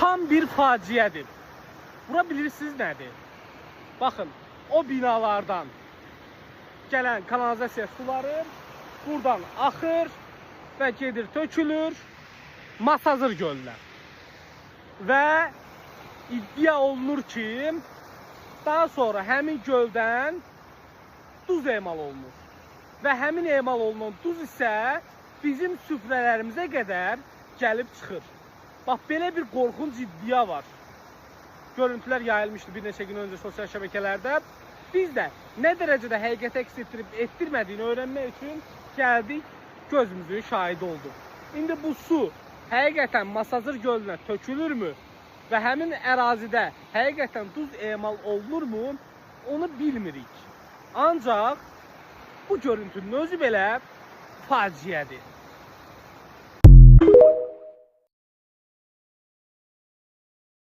tam bir faciədir. Bura bilirsiniz nədir? Baxın, o binalardan gələn kanalizasiya suları buradan axır və gedir tökülür Masazır gölünə. Və iddia olunur ki, daha sonra həmin göldən duz emal olunur. Və həmin emal olunan duz isə bizim süfrələrimizə qədər gəlib çıxır. Bax, belə bir qorxunc iddia var. Görüntülər yayılmışdı bir neçə gün öncə sosial şəbəkələrdə. Biz də nə dərəcədə həqiqət əks etdirmədiyini öyrənmək üçün gəldik, gözümüzün şahidi olduq. İndi bu su həqiqətən Masazır gölünə tökülürmü və həmin ərazidə həqiqətən duz emal olunurmu, onu bilmirik. Ancaq bu görüntünün özü belə faciədir.